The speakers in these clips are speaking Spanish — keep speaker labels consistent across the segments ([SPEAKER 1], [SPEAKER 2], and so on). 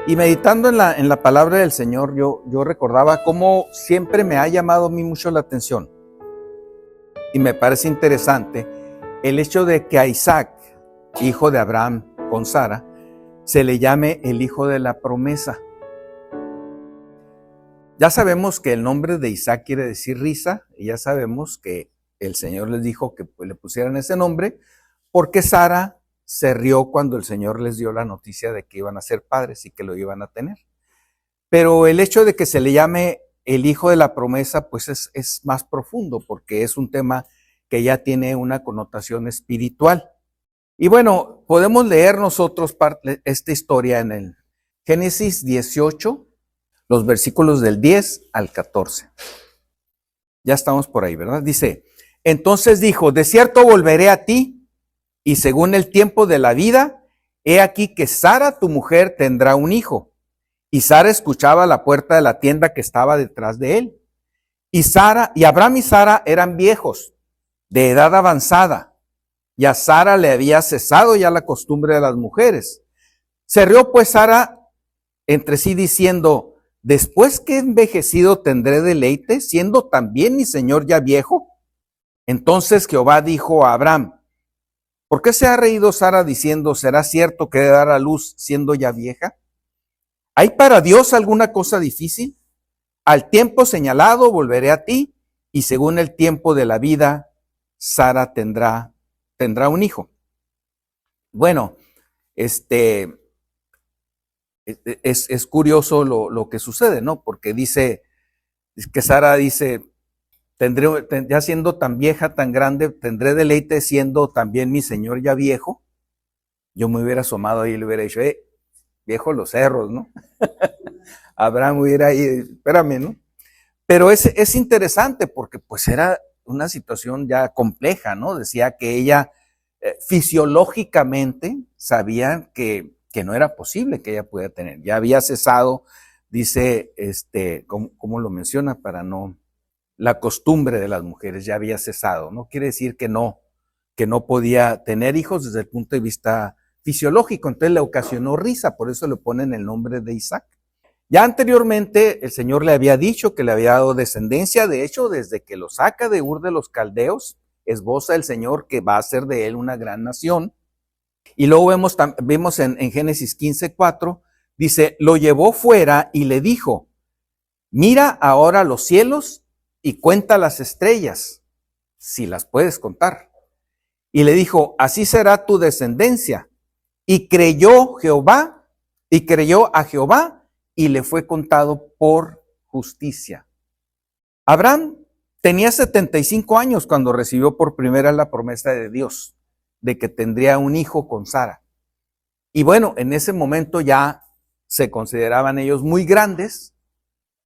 [SPEAKER 1] Y meditando en la palabra del Señor, yo recordaba cómo siempre me ha llamado a mí mucho la atención. Y me parece interesante el hecho de que a Isaac, hijo de Abraham con Sara, se le llame el hijo de la promesa. Ya sabemos que el nombre de Isaac quiere decir risa, y ya sabemos que el Señor les dijo que le pusieran ese nombre porque Sara se rió cuando el Señor les dio la noticia de que iban a ser padres y que lo iban a tener. Pero el hecho de que se le llame el hijo de la promesa, pues es más profundo, porque es un tema que ya tiene una connotación espiritual. Y bueno, podemos leer nosotros esta historia en el Génesis 18, los versículos del 10 al 14. Ya estamos por ahí, ¿verdad? Dice, entonces dijo, de cierto volveré a ti, y según el tiempo de la vida, he aquí que Sara, tu mujer, tendrá un hijo. Y Sara escuchaba a la puerta de la tienda que estaba detrás de él. Y Abraham y Sara eran viejos, de edad avanzada, y a Sara le había cesado ya la costumbre de las mujeres. Se rió pues Sara entre sí diciendo, después que he envejecido tendré deleite, siendo también mi señor ya viejo. Entonces Jehová dijo a Abraham, ¿por qué se ha reído Sara diciendo, será cierto que he de dar a luz siendo ya vieja? ¿Hay para Dios alguna cosa difícil? Al tiempo señalado volveré a ti, y según el tiempo de la vida, Sara tendrá un hijo. Bueno, es curioso lo que sucede, ¿no? Porque dice que Sara dice, ya siendo tan vieja, tan grande, tendré deleite siendo también mi señor ya viejo. Yo me hubiera asomado ahí y le hubiera dicho, viejo los cerros, ¿no? Abraham hubiera ahí, espérame, ¿no? Pero es interesante porque pues era una situación ya compleja, ¿no? Decía que ella fisiológicamente sabía que no era posible que ella pudiera tener. Ya había cesado, dice, ¿cómo lo menciona? Para no, la costumbre de las mujeres ya había cesado. No quiere decir que no podía tener hijos desde el punto de vista fisiológico. Entonces le ocasionó risa, por eso le ponen el nombre de Isaac. Ya anteriormente el Señor le había dicho que le había dado descendencia. De hecho, desde que lo saca de Ur de los Caldeos, esboza el Señor que va a hacer de él una gran nación. Y luego vemos en Génesis 15:4, dice, lo llevó fuera y le dijo, mira ahora los cielos y cuenta las estrellas, si las puedes contar. Y le dijo, así será tu descendencia. Y creyó a Jehová, y le fue contado por justicia. Abraham tenía 75 años cuando recibió por primera la promesa de Dios de que tendría un hijo con Sara. Y bueno, en ese momento ya se consideraban ellos muy grandes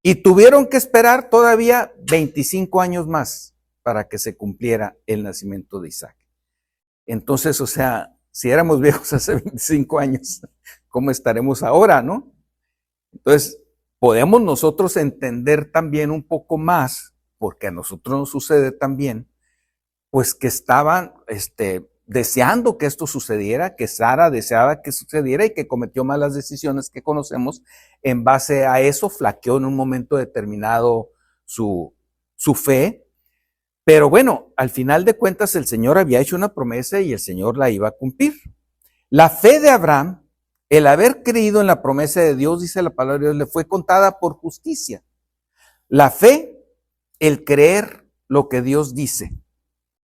[SPEAKER 1] y tuvieron que esperar todavía 25 años más para que se cumpliera el nacimiento de Isaac. Entonces, o sea, si éramos viejos hace 25 años, ¿cómo estaremos ahora, no? Entonces, podemos nosotros entender también un poco más, porque a nosotros nos sucede también, pues que estaban deseando que esto sucediera, que Sara deseaba que sucediera y que cometió malas decisiones que conocemos. En base a eso, flaqueó en un momento determinado su fe. Pero bueno, al final de cuentas el Señor había hecho una promesa y el Señor la iba a cumplir. La fe de Abraham, el haber creído en la promesa de Dios, dice la palabra de Dios, le fue contada por justicia. La fe, el creer lo que Dios dice.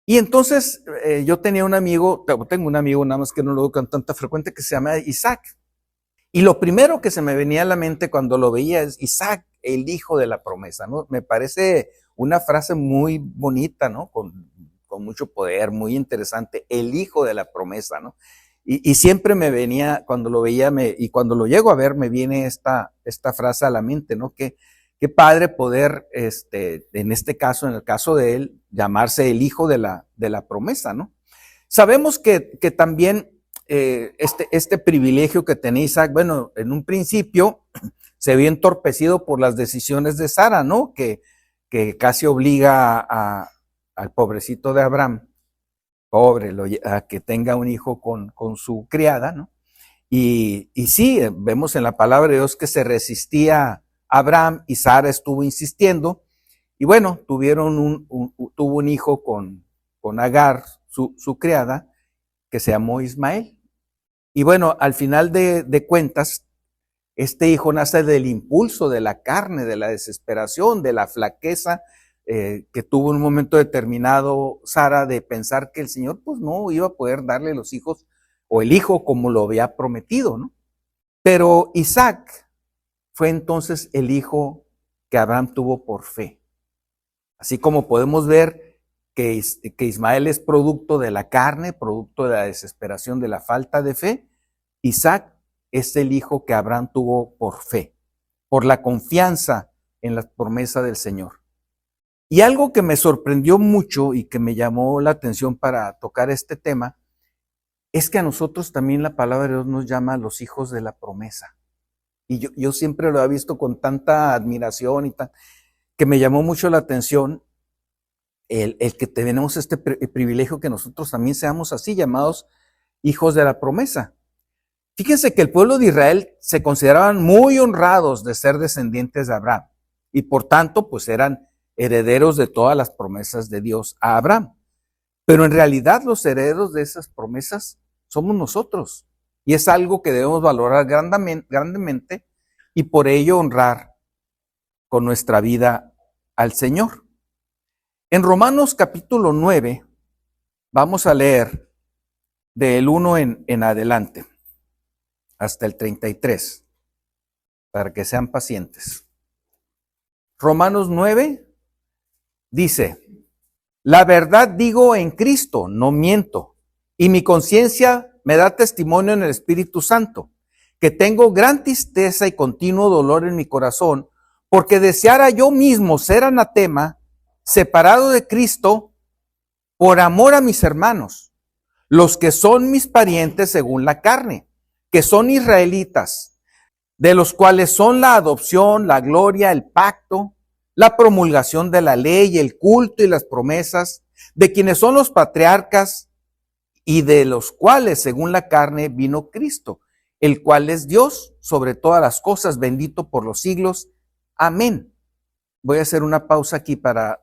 [SPEAKER 1] Y entonces yo tengo un amigo, nada más que no lo veo con tanta frecuencia, que se llama Isaac. Y lo primero que se me venía a la mente cuando lo veía es Isaac, el hijo de la promesa, ¿no? Me parece una frase muy bonita, ¿no? Con mucho poder, muy interesante, el hijo de la promesa, ¿no? Y siempre me venía, cuando lo veía, y cuando lo llego a ver, me viene esta frase a la mente, ¿no? Qué padre poder, en este caso, en el caso de él, llamarse el hijo de la promesa, ¿no? Sabemos que también este privilegio que tenía Isaac, bueno, en un principio se vio entorpecido por las decisiones de Sara, ¿no? Que casi obliga al pobrecito de Abraham, pobre, a que tenga un hijo con su criada, ¿no? Y sí, vemos en la palabra de Dios que se resistía a Abraham y Sara estuvo insistiendo. Y bueno, tuvo un hijo con Agar, su criada, que se llamó Ismael. Y bueno, al final de cuentas, este hijo nace del impulso de la carne, de la desesperación, de la flaqueza que tuvo en un momento determinado Sara de pensar que el Señor pues no iba a poder darle los hijos o el hijo como lo había prometido, ¿no? Pero Isaac fue entonces el hijo que Abraham tuvo por fe. Así como podemos ver que Ismael es producto de la carne, producto de la desesperación, de la falta de fe, Isaac es el hijo que Abraham tuvo por fe, por la confianza en la promesa del Señor. Y algo que me sorprendió mucho y que me llamó la atención para tocar este tema, es que a nosotros también la palabra de Dios nos llama a los hijos de la promesa. Y yo siempre lo he visto con tanta admiración y que me llamó mucho la atención el que tenemos este privilegio que nosotros también seamos así, llamados hijos de la promesa. Fíjense que el pueblo de Israel se consideraban muy honrados de ser descendientes de Abraham y por tanto pues eran herederos de todas las promesas de Dios a Abraham. Pero en realidad los herederos de esas promesas somos nosotros y es algo que debemos valorar grandemente y por ello honrar con nuestra vida al Señor. En Romanos capítulo 9 vamos a leer del 1 en adelante hasta el 33, para que sean pacientes. Romanos 9 dice: la verdad digo en Cristo, no miento, y mi conciencia me da testimonio en el Espíritu Santo, que tengo gran tristeza y continuo dolor en mi corazón, porque deseara yo mismo ser anatema, separado de Cristo, por amor a mis hermanos, los que son mis parientes según la carne, que son israelitas, de los cuales son la adopción, la gloria, el pacto, la promulgación de la ley, el culto y las promesas, de quienes son los patriarcas y de los cuales, según la carne, vino Cristo, el cual es Dios sobre todas las cosas, bendito por los siglos. Amén. Voy a hacer una pausa aquí para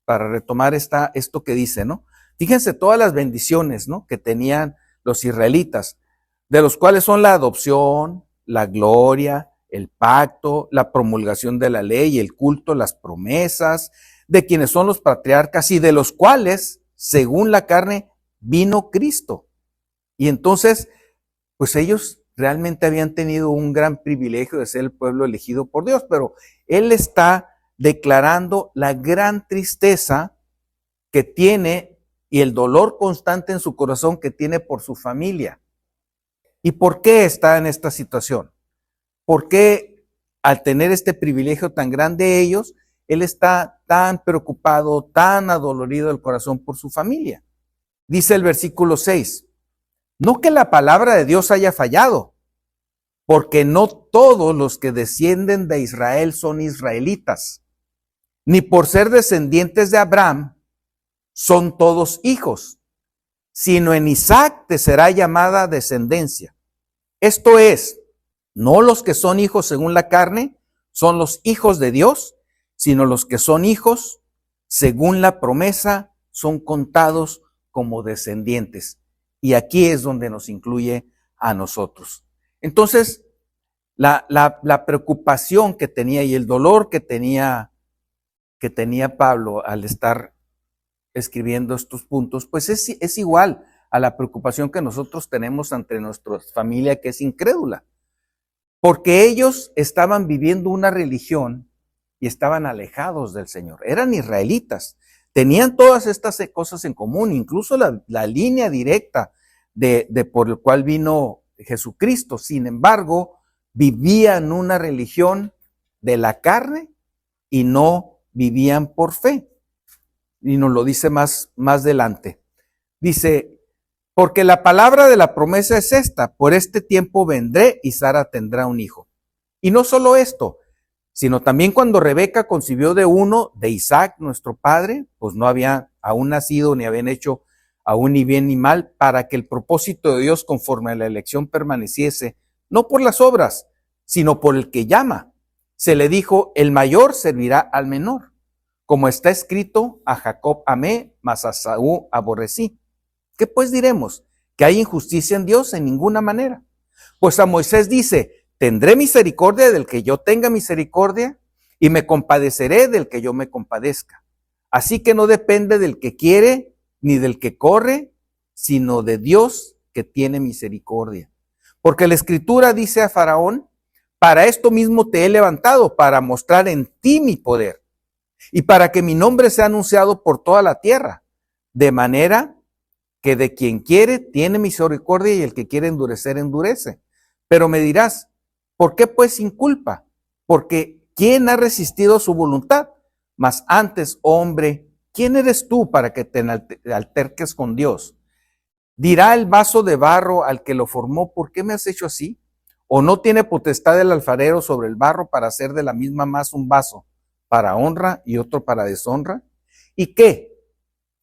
[SPEAKER 1] retomar esto que dice, ¿no? Fíjense todas las bendiciones, ¿no?, que tenían los israelitas, de los cuales son la adopción, la gloria, el pacto, la promulgación de la ley, el culto, las promesas, de quienes son los patriarcas y de los cuales, según la carne, vino Cristo. Y entonces, pues ellos realmente habían tenido un gran privilegio de ser el pueblo elegido por Dios, pero Él está declarando la gran tristeza que tiene y el dolor constante en su corazón que tiene por su familia. ¿Y por qué está en esta situación? ¿Por qué al tener este privilegio tan grande ellos, él está tan preocupado, tan adolorido del corazón por su familia? Dice el versículo 6, no que la palabra de Dios haya fallado, porque no todos los que descienden de Israel son israelitas, ni por ser descendientes de Abraham son todos hijos, sino en Isaac te será llamada descendencia. Esto es, no los que son hijos según la carne son los hijos de Dios, sino los que son hijos según la promesa son contados como descendientes. Y aquí es donde nos incluye a nosotros. Entonces, la preocupación que tenía y el dolor que tenía Pablo al estar escribiendo estos puntos, pues es igual a la preocupación que nosotros tenemos ante nuestra familia que es incrédula. Porque ellos estaban viviendo una religión y estaban alejados del Señor. Eran israelitas. Tenían todas estas cosas en común, incluso la línea directa de por el cual vino Jesucristo. Sin embargo, vivían una religión de la carne y no vivían por fe. Y nos lo dice más adelante. Dice, porque la palabra de la promesa es esta, por este tiempo vendré y Sara tendrá un hijo. Y no solo esto, sino también cuando Rebeca concibió de Isaac, nuestro padre, pues no había aún nacido ni habían hecho aún ni bien ni mal, para que el propósito de Dios conforme a la elección permaneciese, no por las obras, sino por el que llama. Se le dijo, el mayor servirá al menor. Como está escrito, a Jacob amé, mas a Esaú aborrecí. ¿Qué pues diremos? ¿Que hay injusticia en Dios? En ninguna manera. Pues a Moisés dice, tendré misericordia del que yo tenga misericordia y me compadeceré del que yo me compadezca. Así que no depende del que quiere ni del que corre, sino de Dios que tiene misericordia. Porque la Escritura dice a Faraón, para esto mismo te he levantado, para mostrar en ti mi poder y para que mi nombre sea anunciado por toda la tierra, de manera que de quien quiere tiene misericordia y el que quiere endurecer, endurece. Pero me dirás, ¿por qué pues sin culpa? Porque ¿quién ha resistido su voluntad? Mas antes, hombre, ¿quién eres tú para que te alterques con Dios? ¿Dirá el vaso de barro al que lo formó, ¿por qué me has hecho así? ¿O no tiene potestad el alfarero sobre el barro para hacer de la misma masa un vaso para honra y otro para deshonra? ¿Y qué?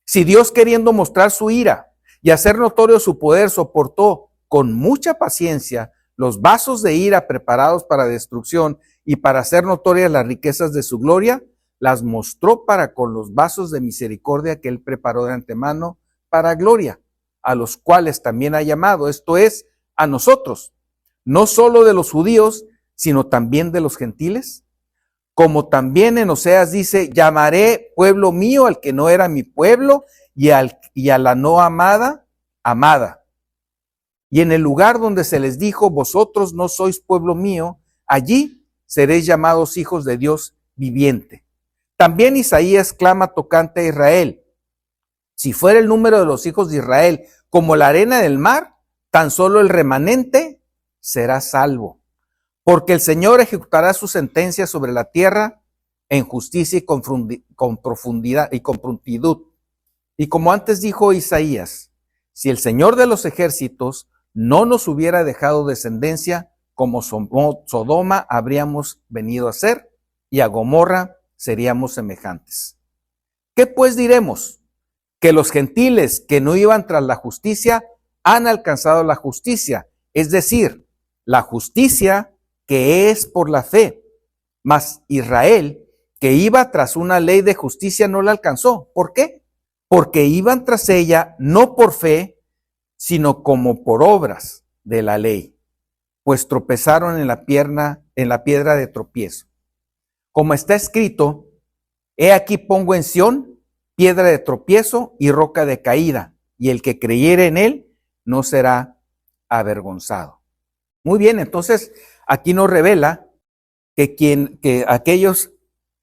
[SPEAKER 1] Si Dios, queriendo mostrar su ira y hacer notorio su poder, soportó con mucha paciencia los vasos de ira preparados para destrucción y para hacer notorias las riquezas de su gloria, las mostró para con los vasos de misericordia que él preparó de antemano para gloria, a los cuales también ha llamado, esto es, a nosotros, no solo de los judíos, sino también de los gentiles. Como también en Oseas dice, llamaré pueblo mío al que no era mi pueblo y a la no amada, amada. Y en el lugar donde se les dijo, vosotros no sois pueblo mío, allí seréis llamados hijos de Dios viviente. También Isaías clama tocante a Israel. Si fuera el número de los hijos de Israel como la arena del mar, tan solo el remanente será salvo. Porque el Señor ejecutará su sentencia sobre la tierra en justicia y con profundidad y con prontitud. Y como antes dijo Isaías, si el Señor de los ejércitos no nos hubiera dejado descendencia, como Sodoma habríamos venido a ser, y a Gomorra seríamos semejantes. ¿Qué pues diremos? Que los gentiles que no iban tras la justicia han alcanzado la justicia, es decir, la justicia que es por la fe. Mas Israel, que iba tras una ley de justicia, no la alcanzó. ¿Por qué? Porque iban tras ella no por fe, sino como por obras de la ley, pues tropezaron en la piedra de tropiezo. Como está escrito, he aquí pongo en Sión piedra de tropiezo y roca de caída, y el que creyere en él no será avergonzado. Muy bien, entonces aquí nos revela que aquellos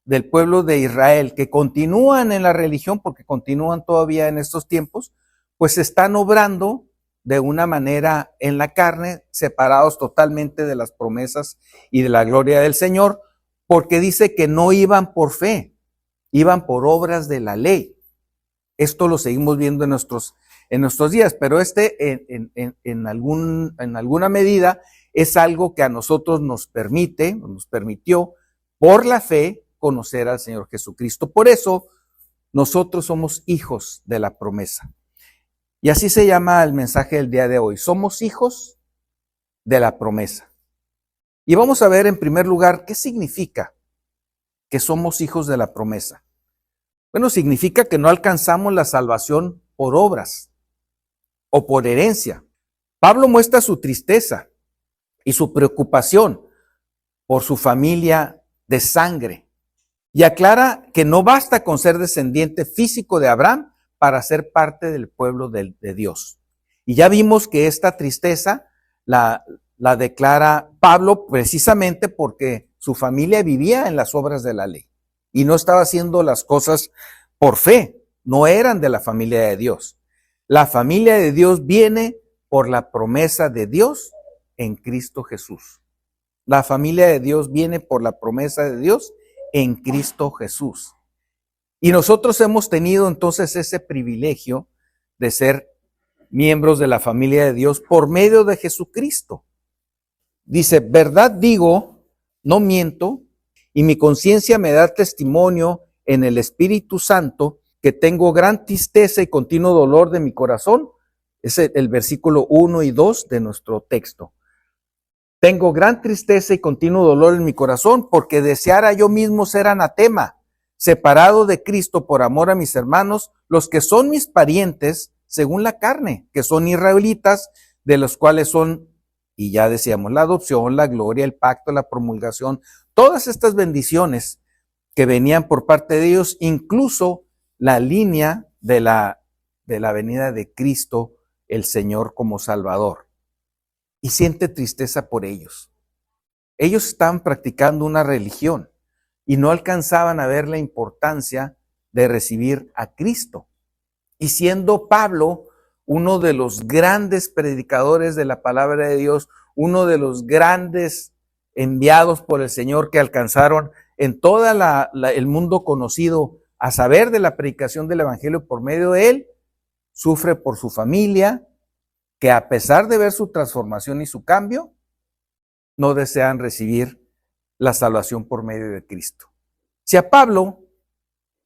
[SPEAKER 1] del pueblo de Israel que continúan en la religión, porque continúan todavía en estos tiempos, pues están obrando de una manera en la carne, separados totalmente de las promesas y de la gloria del Señor, porque dice que no iban por fe, iban por obras de la ley. Esto lo seguimos viendo en nuestros días, pero en alguna medida es algo que a nosotros nos permitió por la fe conocer al Señor Jesucristo. Por eso nosotros somos hijos de la promesa. Y así se llama el mensaje del día de hoy. Somos hijos de la promesa. Y vamos a ver en primer lugar qué significa que somos hijos de la promesa. Bueno, significa que no alcanzamos la salvación por obras o por herencia. Pablo muestra su tristeza y su preocupación por su familia de sangre y aclara que no basta con ser descendiente físico de Abraham para ser parte del pueblo de Dios. Y ya vimos que esta tristeza la declara Pablo precisamente porque su familia vivía en las obras de la ley y no estaba haciendo las cosas por fe, no eran de la familia de Dios. La familia de Dios viene por la promesa de Dios en Cristo Jesús. La familia de Dios viene por la promesa de Dios en Cristo Jesús. Y nosotros hemos tenido entonces ese privilegio de ser miembros de la familia de Dios por medio de Jesucristo. Dice, verdad digo, no miento, y mi conciencia me da testimonio en el Espíritu Santo que tengo gran tristeza y continuo dolor de mi corazón. Es el versículo 1 y 2 de nuestro texto. Tengo gran tristeza y continuo dolor en mi corazón, porque deseara yo mismo ser anatema, separado de Cristo por amor a mis hermanos, los que son mis parientes según la carne, que son israelitas, de los cuales son, y ya decíamos, la adopción, la gloria, el pacto, la promulgación, todas estas bendiciones que venían por parte de ellos, incluso la línea de la venida de Cristo, el Señor como Salvador. Y siente tristeza por ellos. Ellos estaban practicando una religión y no alcanzaban a ver la importancia de recibir a Cristo. Y siendo Pablo uno de los grandes predicadores de la palabra de Dios, uno de los grandes enviados por el Señor que alcanzaron en todo el mundo conocido a saber de la predicación del evangelio por medio de él, sufre por su familia, que a pesar de ver su transformación y su cambio, no desean recibir la salvación por medio de Cristo. Si a Pablo,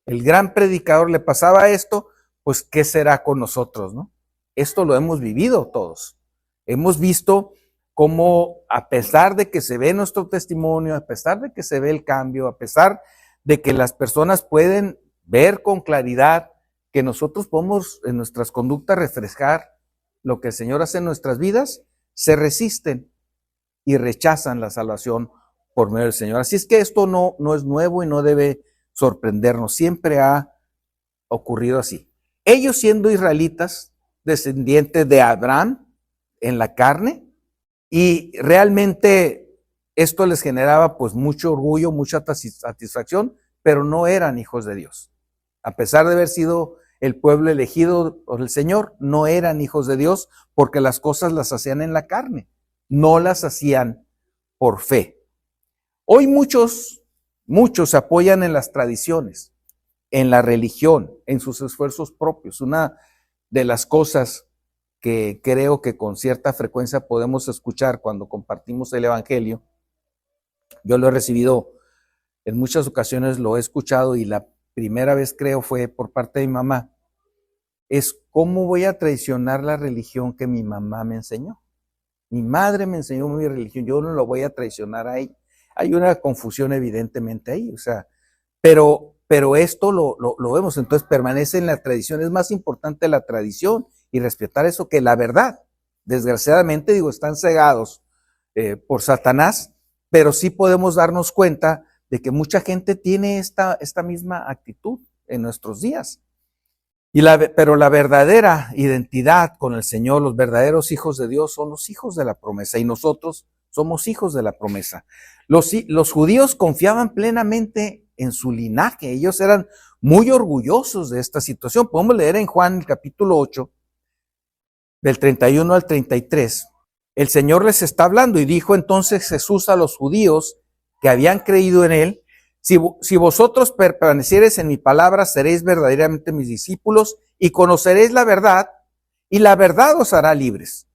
[SPEAKER 1] el gran predicador, le pasaba esto, pues ¿qué será con nosotros, no? Esto lo hemos vivido todos. Hemos visto cómo a pesar de que se ve nuestro testimonio, a pesar de que se ve el cambio, a pesar de que las personas pueden ver con claridad que nosotros podemos en nuestras conductas reflejar lo que el Señor hace en nuestras vidas, se resisten y rechazan la salvación por medio del Señor. Así es que esto no es nuevo y no debe sorprendernos. Siempre ha ocurrido así. Ellos siendo israelitas, descendientes de Abraham en la carne, y realmente esto les generaba pues mucho orgullo, mucha satisfacción, pero no eran hijos de Dios. A pesar de haber sido el pueblo elegido por el Señor, no eran hijos de Dios porque las cosas las hacían en la carne, no las hacían por fe. Hoy muchos se apoyan en las tradiciones, en la religión, en sus esfuerzos propios. Una de las cosas que creo que con cierta frecuencia podemos escuchar cuando compartimos el evangelio, yo lo he recibido en muchas ocasiones, lo he escuchado, y la primera vez creo fue por parte de mi mamá, es cómo voy a traicionar la religión que mi mamá me enseñó. Mi madre me enseñó mi religión, yo no lo voy a traicionar a ella. Hay una confusión evidentemente ahí, o sea, pero esto lo vemos, entonces permanece en la tradición. Es más importante la tradición y respetar eso que la verdad. Desgraciadamente, digo, están cegados por Satanás, pero sí podemos darnos cuenta de que mucha gente tiene esta misma actitud en nuestros días. Pero la verdadera identidad con el Señor, los verdaderos hijos de Dios son los hijos de la promesa, y nosotros somos hijos de la promesa. Los judíos confiaban plenamente en su linaje, ellos eran muy orgullosos de esta situación. Podemos leer en Juan el capítulo 8, del 31 al 33, el Señor les está hablando y dijo entonces Jesús a los judíos que habían creído en él: si vosotros permaneciereis en mi palabra, seréis verdaderamente mis discípulos y conoceréis la verdad, y la verdad os hará libres.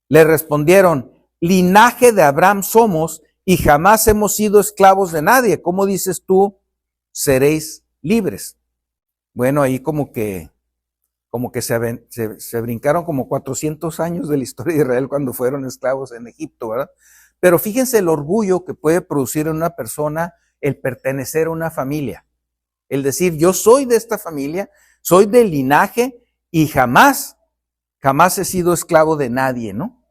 [SPEAKER 1] Le respondieron: linaje de Abraham somos y jamás hemos sido esclavos de nadie. ¿Cómo dices tú, seréis libres? Bueno, ahí como que se brincaron como 400 años de la historia de Israel cuando fueron esclavos en Egipto, ¿verdad? Pero fíjense el orgullo que puede producir en una persona el pertenecer a una familia. El decir, yo soy de esta familia, soy del linaje y jamás he sido esclavo de nadie, ¿no?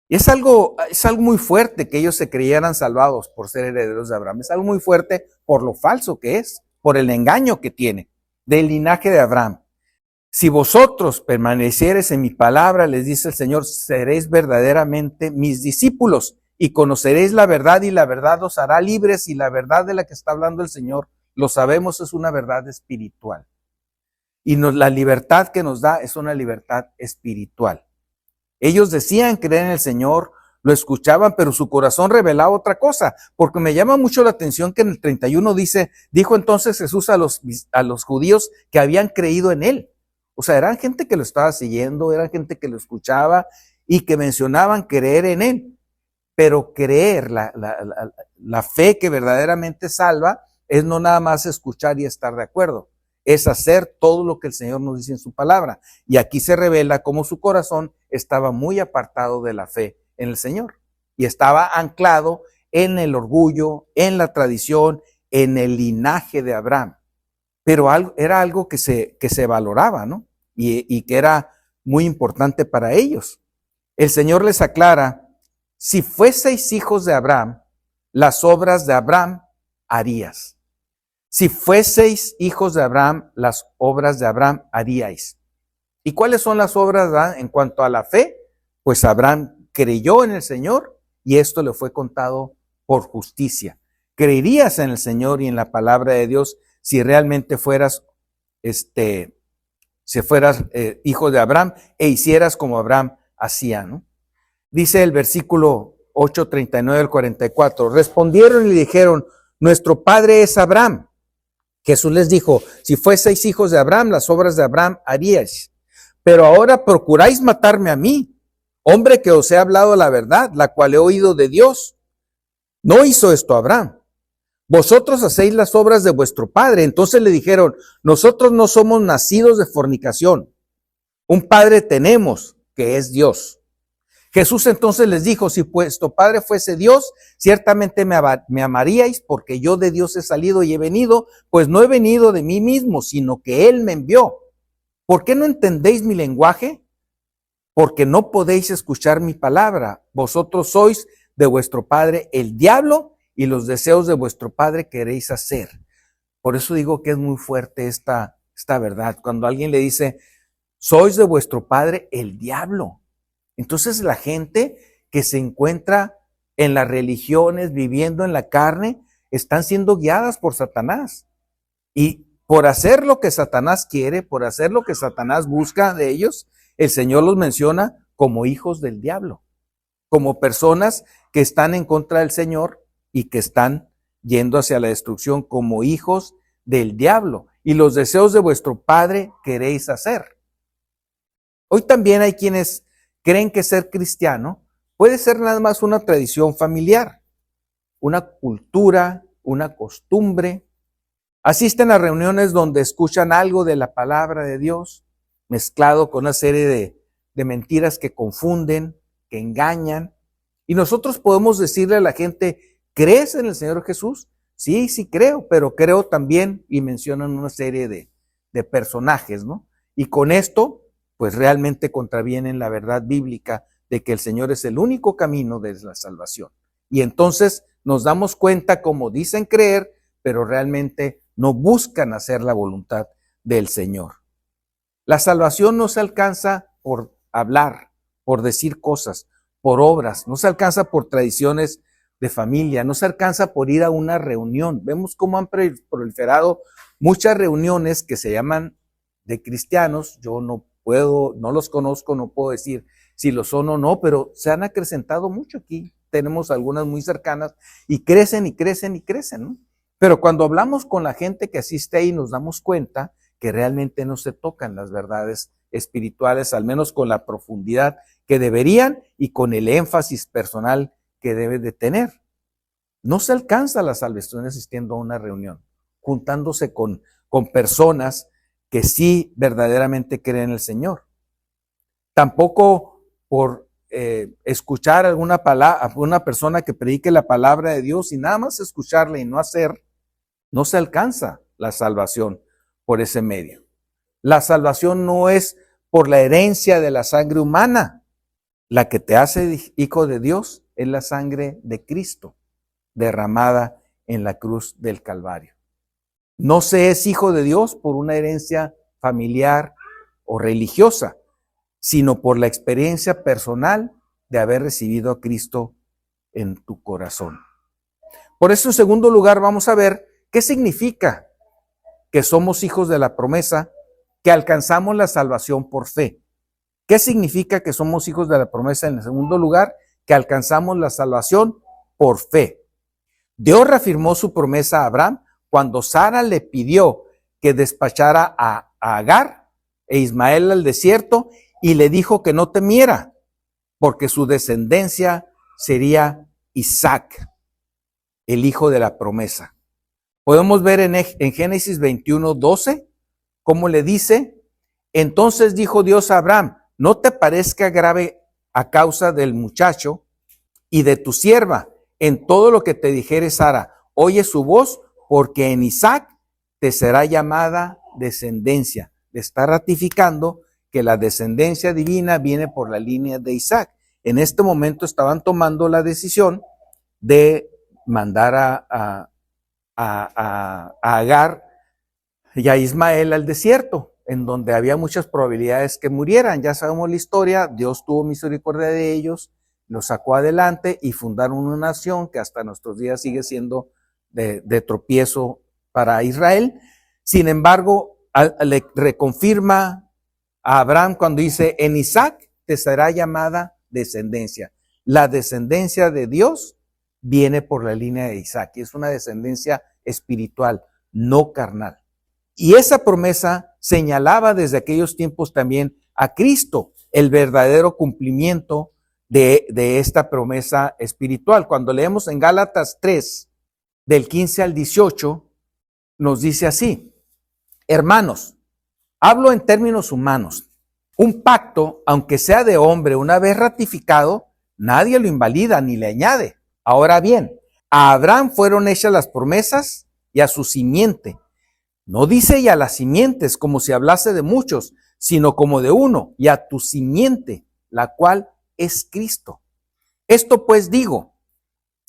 [SPEAKER 1] Y es algo muy fuerte que ellos se creyeran salvados por ser herederos de Abraham. Es algo muy fuerte por lo falso que es, por el engaño que tiene del linaje de Abraham. Si vosotros permaneciereis en mi palabra, les dice el Señor, seréis verdaderamente mis discípulos y conoceréis la verdad, y la verdad os hará libres. Y la verdad de la que está hablando el Señor, lo sabemos, es una verdad espiritual. Y la libertad que nos da es una libertad espiritual. Ellos decían creer en el Señor, lo escuchaban, pero su corazón revelaba otra cosa, porque me llama mucho la atención que en el 31 dijo entonces Jesús a los judíos que habían creído en él. O sea, eran gente que lo estaba siguiendo, eran gente que lo escuchaba y que mencionaban creer en él. Pero creer, la fe que verdaderamente salva, es no nada más escuchar y estar de acuerdo. es hacer todo lo que el Señor nos dice en su palabra. Y aquí se revela cómo su corazón estaba muy apartado de la fe en el Señor. Y estaba anclado en el orgullo, en la tradición, en el linaje de Abraham. Pero era algo que se valoraba, ¿no? Y que era muy importante para ellos. El Señor les aclara, si fueseis hijos de Abraham, las obras de Abraham harías. Si fueseis hijos de Abraham, las obras de Abraham haríais. ¿Y cuáles son las obras de Abraham en cuanto a la fe? Pues Abraham creyó en el Señor y esto le fue contado por justicia. ¿Creerías en el Señor y en la palabra de Dios si realmente fueras hijo de Abraham e hicieras como Abraham hacía, ¿no? Dice el versículo 8, 39 al 44. Respondieron y le dijeron, nuestro padre es Abraham. Jesús les dijo, si fueseis hijos de Abraham, las obras de Abraham haríais. Pero ahora procuráis matarme a mí, hombre que os he hablado la verdad, la cual he oído de Dios. No hizo esto Abraham. Vosotros hacéis las obras de vuestro padre. Entonces le dijeron, nosotros no somos nacidos de fornicación. Un padre tenemos, que es Dios. Jesús entonces les dijo, si vuestro padre fuese Dios, ciertamente me amaríais, porque yo de Dios he salido y he venido, pues no he venido de mí mismo, sino que Él me envió. ¿Por qué no entendéis mi lenguaje? Porque no podéis escuchar mi palabra. Vosotros sois de vuestro padre el diablo, y los deseos de vuestro padre queréis hacer. Por eso digo que es muy fuerte esta verdad. Cuando alguien le dice, sois de vuestro padre el diablo. Entonces la gente que se encuentra en las religiones, viviendo en la carne, están siendo guiadas por Satanás. Y por hacer lo que Satanás quiere, por hacer lo que Satanás busca de ellos, el Señor los menciona como hijos del diablo, como personas que están en contra del Señor y que están yendo hacia la destrucción como hijos del diablo. Y los deseos de vuestro padre queréis hacer. Hoy también hay quienes creen que ser cristiano puede ser nada más una tradición familiar, una cultura, una costumbre. Asisten a reuniones donde escuchan algo de la palabra de Dios, mezclado con una serie de mentiras que confunden, que engañan. Y nosotros podemos decirle a la gente, ¿crees en el Señor Jesús? Sí, sí creo, pero creo también, y mencionan una serie de personajes, ¿no? Y con esto, pues realmente contravienen la verdad bíblica de que el Señor es el único camino de la salvación. Y entonces nos damos cuenta como dicen creer, pero realmente no buscan hacer la voluntad del Señor. La salvación no se alcanza por hablar, por decir cosas, por obras, no se alcanza por tradiciones de familia, no se alcanza por ir a una reunión. Vemos cómo han proliferado muchas reuniones que se llaman de cristianos. Yo no los conozco, no puedo decir si lo son o no, pero se han acrecentado mucho aquí. Tenemos algunas muy cercanas y crecen y crecen y crecen, ¿no? Pero cuando hablamos con la gente que asiste ahí, nos damos cuenta que realmente no se tocan las verdades espirituales, al menos con la profundidad que deberían y con el énfasis personal que debe de tener. No se alcanza la salvación asistiendo a una reunión, juntándose con personas que sí verdaderamente creen en el Señor. Tampoco por escuchar alguna persona que predique la palabra de Dios y nada más escucharla y no hacer, no se alcanza la salvación por ese medio. La salvación no es por la herencia de la sangre humana. La que te hace hijo de Dios es la sangre de Cristo derramada en la cruz del Calvario. No se es hijo de Dios por una herencia familiar o religiosa, sino por la experiencia personal de haber recibido a Cristo en tu corazón. Por eso, en segundo lugar, vamos a ver qué significa que somos hijos de la promesa, que alcanzamos la salvación por fe. ¿Qué significa que somos hijos de la promesa? En el segundo lugar, que alcanzamos la salvación por fe. Dios reafirmó su promesa a Abraham cuando Sara le pidió que despachara a Agar e Ismael al desierto y le dijo que no temiera, porque su descendencia sería Isaac, el hijo de la promesa. Podemos ver en Génesis 21:12 ¿cómo le dice? Entonces dijo Dios a Abraham, no te parezca grave a causa del muchacho y de tu sierva en todo lo que te dijere Sara. Oye su voz, porque en Isaac te será llamada descendencia. Le está ratificando que la descendencia divina viene por la línea de Isaac. En este momento estaban tomando la decisión de mandar a Agar y a Ismael al desierto, en donde había muchas probabilidades que murieran. Ya sabemos la historia, Dios tuvo misericordia de ellos, los sacó adelante y fundaron una nación que hasta nuestros días sigue siendo de tropiezo para Israel. Sin embargo, le reconfirma a Abraham cuando dice, en Isaac te será llamada descendencia. La descendencia de Dios viene por la línea de Isaac y es una descendencia espiritual, no carnal. Y esa promesa señalaba desde aquellos tiempos también a Cristo, el verdadero cumplimiento de esta promesa espiritual. Cuando leemos en Gálatas 3, del 15 al 18, nos dice así, hermanos, hablo en términos humanos, un pacto, aunque sea de hombre, una vez ratificado, nadie lo invalida ni le añade. Ahora bien, a Abraham fueron hechas las promesas y a su simiente. No dice y a las simientes como si hablase de muchos, sino como de uno, y a tu simiente, la cual es Cristo. Esto pues digo,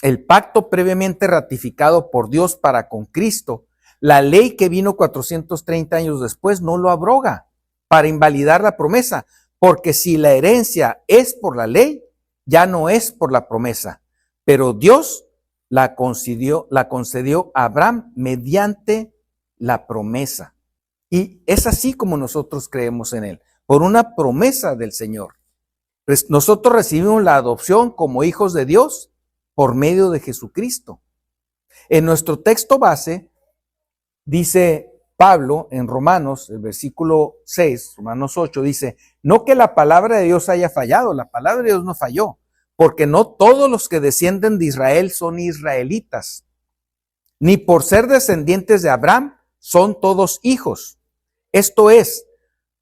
[SPEAKER 1] el pacto previamente ratificado por Dios para con Cristo, la ley que vino 430 años después no lo abroga para invalidar la promesa, porque si la herencia es por la ley, ya no es por la promesa, pero Dios la concedió a Abraham mediante la promesa. Y es así como nosotros creemos en él, por una promesa del Señor. Nosotros recibimos la adopción como hijos de Dios por medio de Jesucristo. En nuestro texto base, dice Pablo en Romanos, el versículo 6, Romanos 8, dice, no que la palabra de Dios haya fallado, la palabra de Dios no falló, porque no todos los que descienden de Israel son israelitas, ni por ser descendientes de Abraham son todos hijos. Esto es,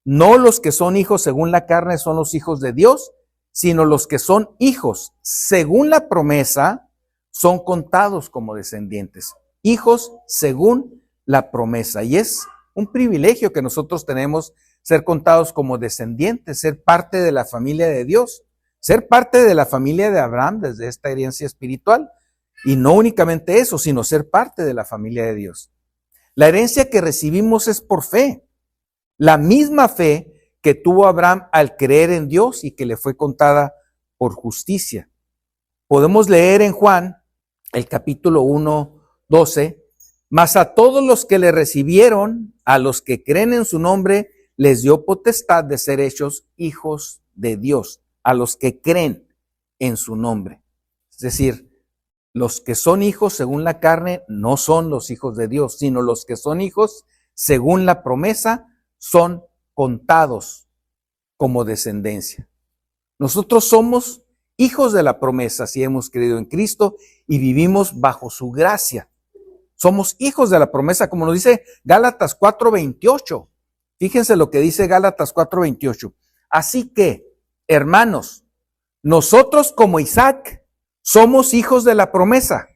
[SPEAKER 1] no los que son hijos según la carne son los hijos de Dios, sino los que son hijos según la promesa son contados como descendientes. Hijos según la promesa. Y es un privilegio que nosotros tenemos ser contados como descendientes, ser parte de la familia de Dios, ser parte de la familia de Abraham desde esta herencia espiritual. Y no únicamente eso, sino ser parte de la familia de Dios. La herencia que recibimos es por fe. La misma fe que tuvo Abraham al creer en Dios y que le fue contada por justicia. Podemos leer en Juan, el capítulo 1, 12, mas a todos los que le recibieron, a los que creen en su nombre, les dio potestad de ser hechos hijos de Dios, a los que creen en su nombre. Es decir, los que son hijos según la carne no son los hijos de Dios, sino los que son hijos según la promesa son contados como descendencia. Nosotros somos hijos de la promesa si hemos creído en Cristo y vivimos bajo su gracia. Somos hijos de la promesa, como nos dice Gálatas 4:28. Fíjense lo que dice Gálatas 4:28. Así que, hermanos, nosotros como Isaac somos hijos de la promesa,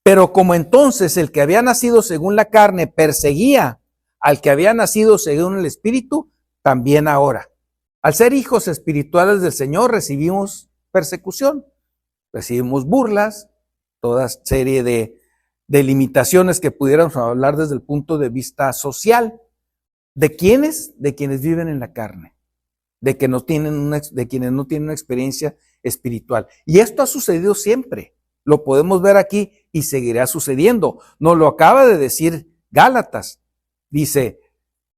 [SPEAKER 1] pero como entonces el que había nacido según la carne perseguía al que había nacido según el Espíritu, también ahora. Al ser hijos espirituales del Señor recibimos persecución, recibimos burlas, toda serie de limitaciones que pudiéramos hablar desde el punto de vista social. ¿De quiénes? De quienes viven en la carne, de quienes no tienen una experiencia espiritual. Y esto ha sucedido siempre, lo podemos ver aquí y seguirá sucediendo. Nos lo acaba de decir Gálatas. Dice,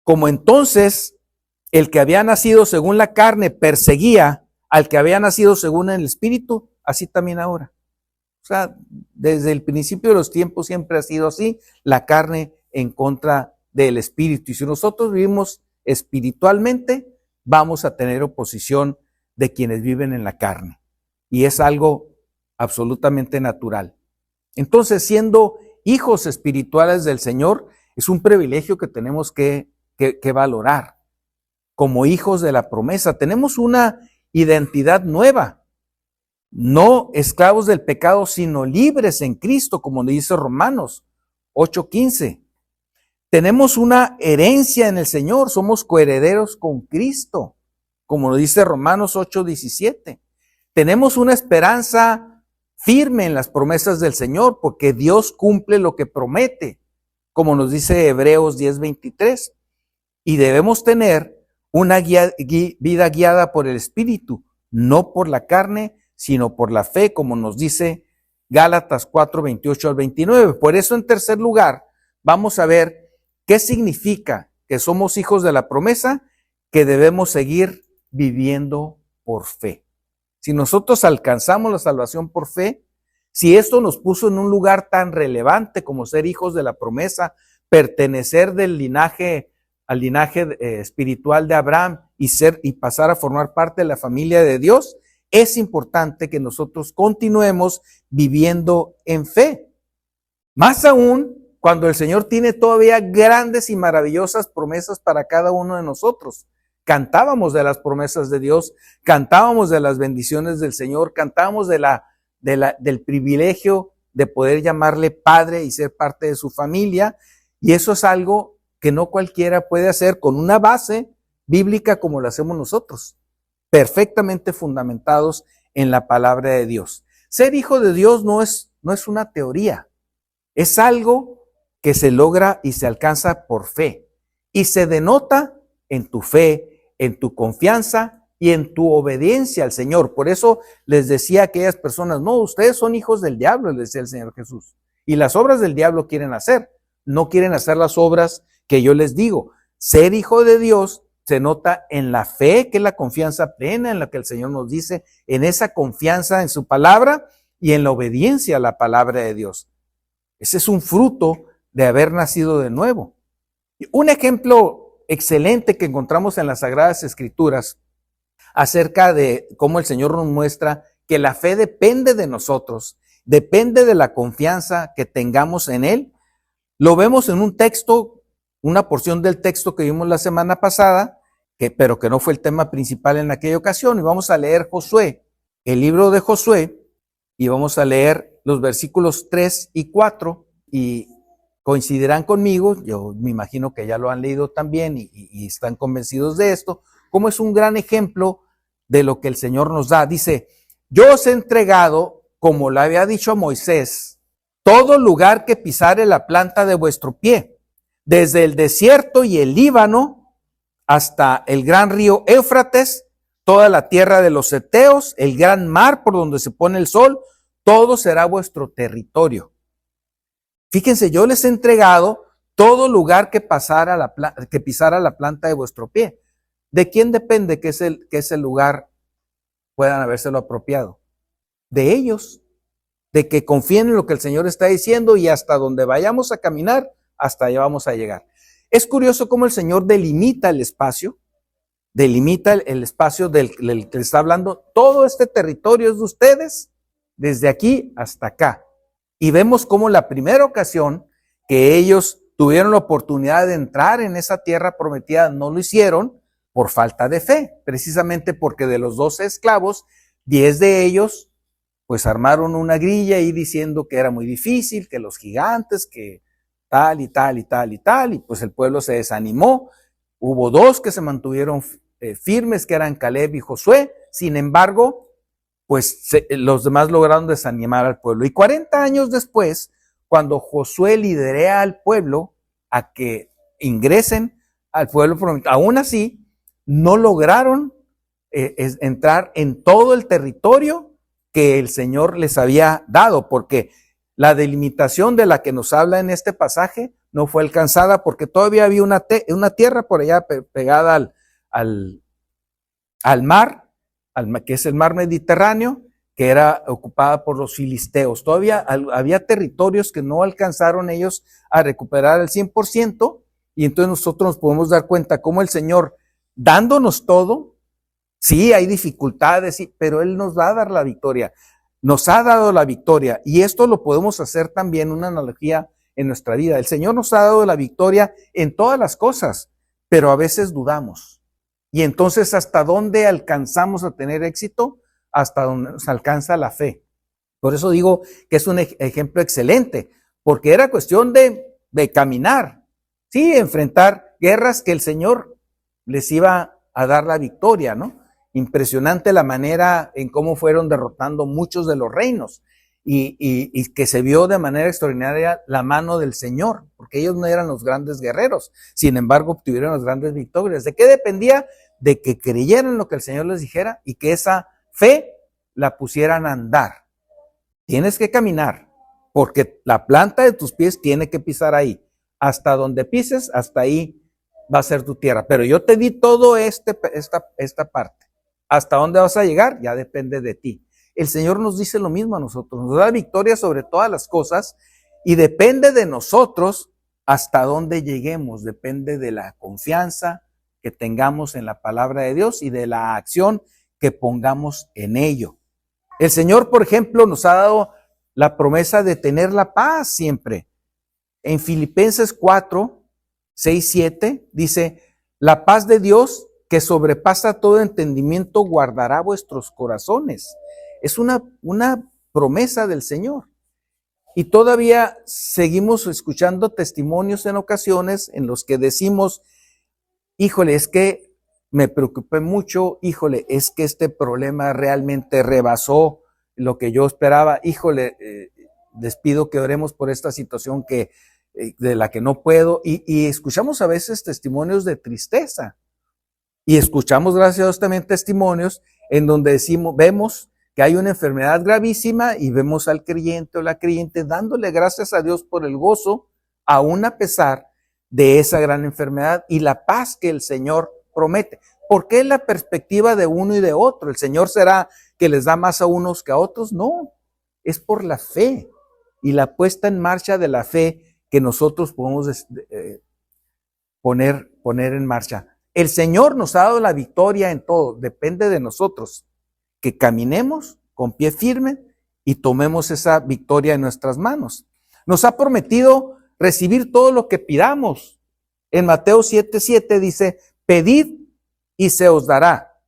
[SPEAKER 1] como entonces el que había nacido según la carne perseguía al que había nacido según el Espíritu, así también ahora. O sea, desde el principio de los tiempos siempre ha sido así, la carne en contra del Espíritu. Y si nosotros vivimos espiritualmente, vamos a tener oposición de quienes viven en la carne. Y es algo absolutamente natural. Entonces, siendo hijos espirituales del Señor, es un privilegio que tenemos que que valorar. Como hijos de la promesa, tenemos una identidad nueva. No esclavos del pecado, sino libres en Cristo, como dice Romanos 8:15. Tenemos una herencia en el Señor, somos coherederos con Cristo, como lo dice Romanos 8:17. Tenemos una esperanza firme en las promesas del Señor, porque Dios cumple lo que promete, como nos dice Hebreos 10:23. Y debemos tener una vida guiada por el Espíritu, no por la carne, sino por la fe, como nos dice Gálatas 4:28 al 29. Por eso, en tercer lugar, vamos a ver qué significa que somos hijos de la promesa, que debemos seguir viviendo por fe. Si nosotros alcanzamos la salvación por fe, si esto nos puso en un lugar tan relevante como ser hijos de la promesa, pertenecer al linaje espiritual de Abraham y pasar a formar parte de la familia de Dios, es importante que nosotros continuemos viviendo en fe. Más aún cuando el Señor tiene todavía grandes y maravillosas promesas para cada uno de nosotros. Cantábamos de las promesas de Dios, cantábamos de las bendiciones del Señor, cantábamos del privilegio de poder llamarle Padre y ser parte de su familia, y eso es algo que no cualquiera puede hacer con una base bíblica como lo hacemos nosotros, perfectamente fundamentados en la palabra de Dios. Ser hijo de Dios no es una teoría, es algo que se logra y se alcanza por fe, y se denota en tu fe, en tu confianza y en tu obediencia al Señor. Por eso les decía a aquellas personas, no, ustedes son hijos del diablo, les decía el Señor Jesús, y las obras del diablo quieren hacer, no quieren hacer las obras que yo les digo. Ser hijo de Dios se nota en la fe, que es la confianza plena en la que el Señor nos dice, en esa confianza en su palabra y en la obediencia a la palabra de Dios. Ese es un fruto de haber nacido de nuevo. Un ejemplo excelente que encontramos en las Sagradas Escrituras acerca de cómo el Señor nos muestra que la fe depende de nosotros, depende de la confianza que tengamos en Él. Lo vemos en un texto, una porción del texto que vimos la semana pasada, pero que no fue el tema principal en aquella ocasión. Y vamos a leer Josué, el libro de Josué, y vamos a leer los versículos 3 y 4, y coincidirán conmigo, yo me imagino que ya lo han leído también y están convencidos de esto, como es un gran ejemplo de lo que el Señor nos da. Dice, yo os he entregado, como le había dicho a Moisés, todo lugar que pisare la planta de vuestro pie, desde el desierto y el Líbano hasta el gran río Éufrates, toda la tierra de los heteos, el gran mar por donde se pone el sol, todo será vuestro territorio. Fíjense, yo les he entregado todo lugar que pisara la planta de vuestro pie. ¿De quién depende que ese lugar puedan habérselo apropiado? De ellos, de que confíen en lo que el Señor está diciendo, y hasta donde vayamos a caminar, hasta allá vamos a llegar. Es curioso cómo el Señor delimita el espacio del que está hablando. Todo este territorio es de ustedes, desde aquí hasta acá. Y vemos cómo la primera ocasión que ellos tuvieron la oportunidad de entrar en esa tierra prometida, no lo hicieron por falta de fe, precisamente porque de los 12 esclavos, 10 de ellos pues armaron una grilla ahí diciendo que era muy difícil, que los gigantes, que tal y tal y tal y tal, y pues el pueblo se desanimó. Hubo 2 que se mantuvieron firmes, que eran Caleb y Josué. Sin embargo, pues los demás lograron desanimar al pueblo. Y 40 años después, cuando Josué lidera al pueblo a que ingresen al pueblo prometido, aún así no lograron entrar en todo el territorio que el Señor les había dado, porque la delimitación de la que nos habla en este pasaje no fue alcanzada, porque todavía había una tierra por allá pegada al mar, que es el mar Mediterráneo, que era ocupada por los filisteos. Todavía había territorios que no alcanzaron ellos a recuperar al 100%, y entonces nosotros nos podemos dar cuenta cómo el Señor, dándonos todo, sí hay dificultades, sí, pero Él nos va a dar la victoria, nos ha dado la victoria, y esto lo podemos hacer también una analogía en nuestra vida. El Señor nos ha dado la victoria en todas las cosas, pero a veces dudamos. Y entonces, ¿hasta dónde alcanzamos a tener éxito? Hasta donde nos alcanza la fe. Por eso digo que es un ejemplo excelente, porque era cuestión de caminar, sí, enfrentar guerras que el Señor les iba a dar la victoria, ¿no? Impresionante la manera en cómo fueron derrotando muchos de los reinos y que se vio de manera extraordinaria la mano del Señor, porque ellos no eran los grandes guerreros, sin embargo obtuvieron las grandes victorias. ¿De qué dependía? De que creyeran lo que el Señor les dijera y que esa fe la pusieran a andar. Tienes que caminar, porque la planta de tus pies tiene que pisar ahí. Hasta donde pises, hasta ahí va a ser tu tierra. Pero yo te di todo esta parte. Hasta dónde vas a llegar, ya depende de ti. El Señor nos dice lo mismo a nosotros. Nos da victoria sobre todas las cosas y depende de nosotros hasta dónde lleguemos. Depende de la confianza que tengamos en la palabra de Dios y de la acción que pongamos en ello. El Señor, por ejemplo, nos ha dado la promesa de tener la paz siempre. En Filipenses 4, 6, 7 dice, la paz de Dios que sobrepasa todo entendimiento guardará vuestros corazones. Es una promesa del Señor. Y todavía seguimos escuchando testimonios en ocasiones en los que decimos, híjole, es que me preocupé mucho, híjole, es que este problema realmente rebasó lo que yo esperaba, híjole, les pido que oremos por esta situación de la que no puedo, y escuchamos a veces testimonios de tristeza, y escuchamos gracias a Dios también testimonios en donde vemos que hay una enfermedad gravísima y vemos al creyente o la creyente dándole gracias a Dios por el gozo, aún a pesar de esa gran enfermedad y la paz que el Señor promete. ¿Por qué la perspectiva de uno y de otro? ¿El Señor será que les da más a unos que a otros? No, es por la fe y la puesta en marcha de la fe que nosotros podemos poner en marcha. El Señor nos ha dado la victoria en todo, depende de nosotros, que caminemos con pie firme y tomemos esa victoria en nuestras manos. Nos ha prometido recibir todo lo que pidamos. En Mateo 7:7 dice, pedid y se os dará,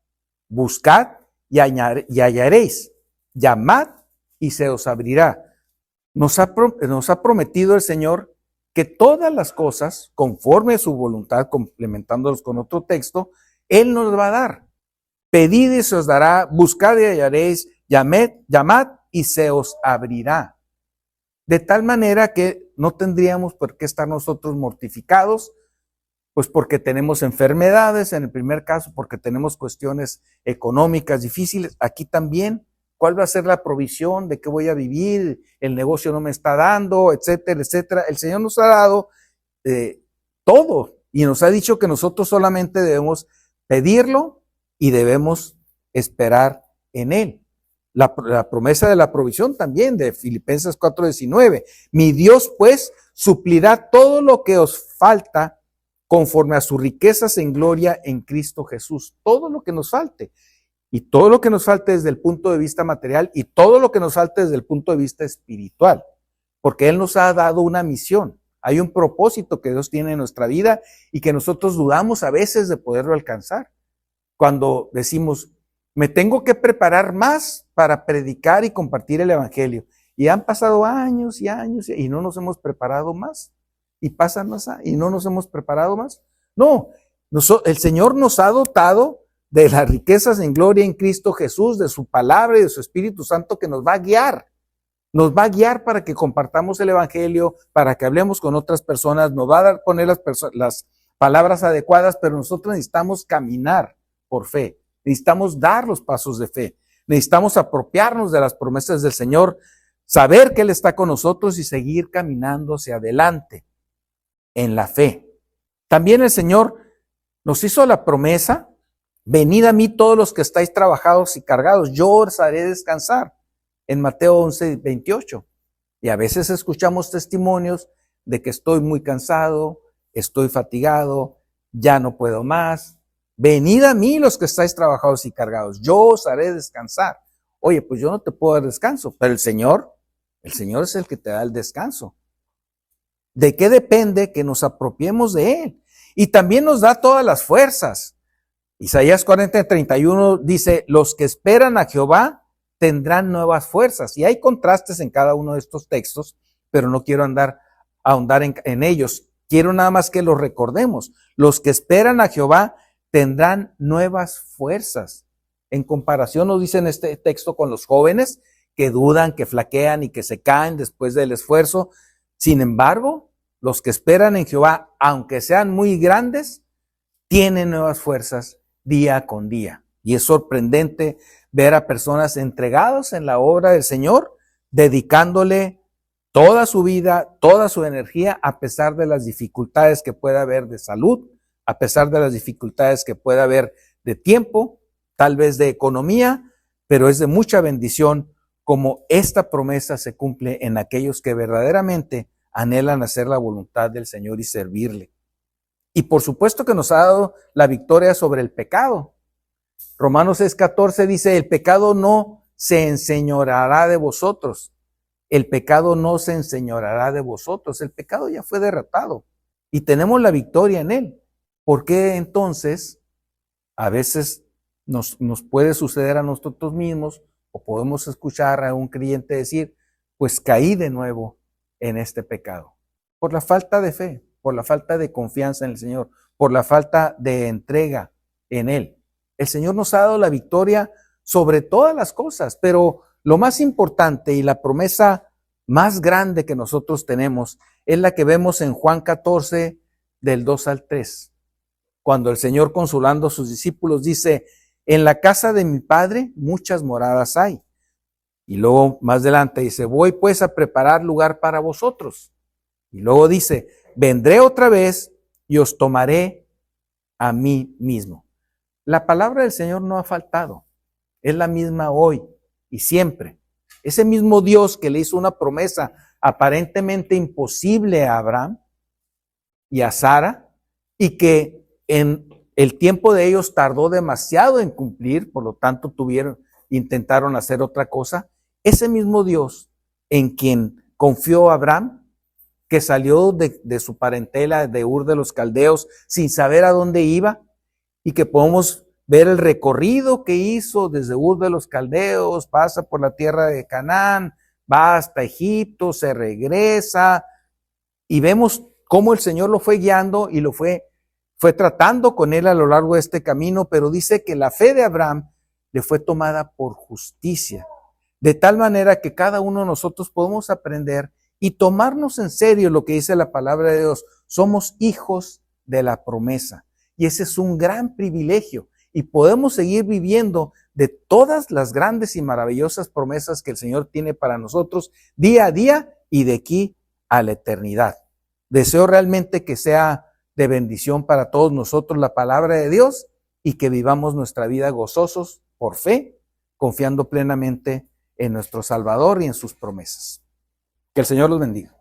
[SPEAKER 1] buscad y hallaréis, llamad y se os abrirá. Nos ha prometido el Señor que todas las cosas, conforme a su voluntad, complementándolos con otro texto, Él nos va a dar. Pedid y se os dará, buscad y hallaréis, llamad y se os abrirá. De tal manera que no tendríamos por qué estar nosotros mortificados, pues porque tenemos enfermedades, en el primer caso, porque tenemos cuestiones económicas difíciles. Aquí también, ¿cuál va a ser la provisión? ¿De qué voy a vivir? El negocio no me está dando, etcétera, etcétera. El Señor nos ha dado todo y nos ha dicho que nosotros solamente debemos pedirlo y debemos esperar en Él. La promesa de la provisión también de Filipenses 4:19. Mi Dios pues suplirá todo lo que os falta conforme a sus riquezas en gloria en Cristo Jesús. Todo lo que nos falte. Y todo lo que nos falte desde el punto de vista material y todo lo que nos falte desde el punto de vista espiritual. Porque Él nos ha dado una misión. Hay un propósito que Dios tiene en nuestra vida y que nosotros dudamos a veces de poderlo alcanzar. Cuando decimos, me tengo que preparar más para predicar y compartir el evangelio. Y han pasado años y años y no nos hemos preparado más. Y pasan más y no nos hemos preparado más. No, el Señor nos ha dotado de las riquezas en gloria en Cristo Jesús, de su palabra y de su Espíritu Santo que nos va a guiar. Nos va a guiar para que compartamos el evangelio, para que hablemos con otras personas, nos va a poner las palabras adecuadas, pero nosotros necesitamos caminar por fe. Necesitamos dar los pasos de fe. Necesitamos apropiarnos de las promesas del Señor, saber que Él está con nosotros y seguir caminando hacia adelante en la fe. También el Señor nos hizo la promesa, venid a mí todos los que estáis trabajados y cargados, yo os haré descansar, en Mateo 11:28. Y a veces escuchamos testimonios de que estoy muy cansado, estoy fatigado, ya no puedo más. Venid a mí los que estáis trabajados y cargados, yo os haré descansar. Oye, pues yo no te puedo dar descanso, pero el Señor es el que te da el descanso. ¿De qué depende que nos apropiemos de Él? y también nos da todas las fuerzas. Isaías 40:31 dice, los que esperan a Jehová tendrán nuevas fuerzas. Y hay contrastes en cada uno de estos textos, pero no quiero ahondar en ellos. Quiero nada más que los recordemos. Los que esperan a Jehová tendrán nuevas fuerzas. En comparación, nos dice en este texto con los jóvenes que dudan, que flaquean y que se caen después del esfuerzo. Sin embargo, los que esperan en Jehová, aunque sean muy grandes, tienen nuevas fuerzas día con día. Y es sorprendente ver a personas entregadas en la obra del Señor, dedicándole toda su vida, toda su energía, a pesar de las dificultades que pueda haber de salud, a pesar de las dificultades que pueda haber de tiempo, tal vez de economía, pero es de mucha bendición como esta promesa se cumple en aquellos que verdaderamente anhelan hacer la voluntad del Señor y servirle. Y por supuesto que nos ha dado la victoria sobre el pecado. Romanos 6:14 dice, el pecado no se enseñoreará de vosotros. El pecado no se enseñoreará de vosotros. El pecado ya fue derrotado y tenemos la victoria en él. ¿Por qué entonces a veces nos puede suceder a nosotros mismos o podemos escuchar a un creyente decir, pues caí de nuevo en este pecado? Por la falta de fe, por la falta de confianza en el Señor, por la falta de entrega en Él. El Señor nos ha dado la victoria sobre todas las cosas, pero lo más importante y la promesa más grande que nosotros tenemos es la que vemos en Juan 14, del 2 al 3. Cuando el Señor, consolando a sus discípulos, dice, en la casa de mi Padre muchas moradas hay. Y luego más adelante dice, voy pues a preparar lugar para vosotros. Y luego dice, vendré otra vez y os tomaré a mí mismo. La palabra del Señor no ha faltado. Es la misma hoy y siempre. Ese mismo Dios que le hizo una promesa aparentemente imposible a Abraham y a Sara, y que en el tiempo de ellos tardó demasiado en cumplir, por lo tanto intentaron hacer otra cosa. Ese mismo Dios en quien confió Abraham, que salió de su parentela de Ur de los Caldeos sin saber a dónde iba, y que podemos ver el recorrido que hizo desde Ur de los Caldeos, pasa por la tierra de Canaán, va hasta Egipto, se regresa, y vemos cómo el Señor lo fue guiando y lo fue tratando con él a lo largo de este camino, pero dice que la fe de Abraham le fue tomada por justicia, de tal manera que cada uno de nosotros podemos aprender y tomarnos en serio lo que dice la palabra de Dios. Somos hijos de la promesa y ese es un gran privilegio y podemos seguir viviendo de todas las grandes y maravillosas promesas que el Señor tiene para nosotros día a día y de aquí a la eternidad. Deseo realmente que sea de bendición para todos nosotros la palabra de Dios y que vivamos nuestra vida gozosos por fe, confiando plenamente en nuestro Salvador y en sus promesas. Que el Señor los bendiga.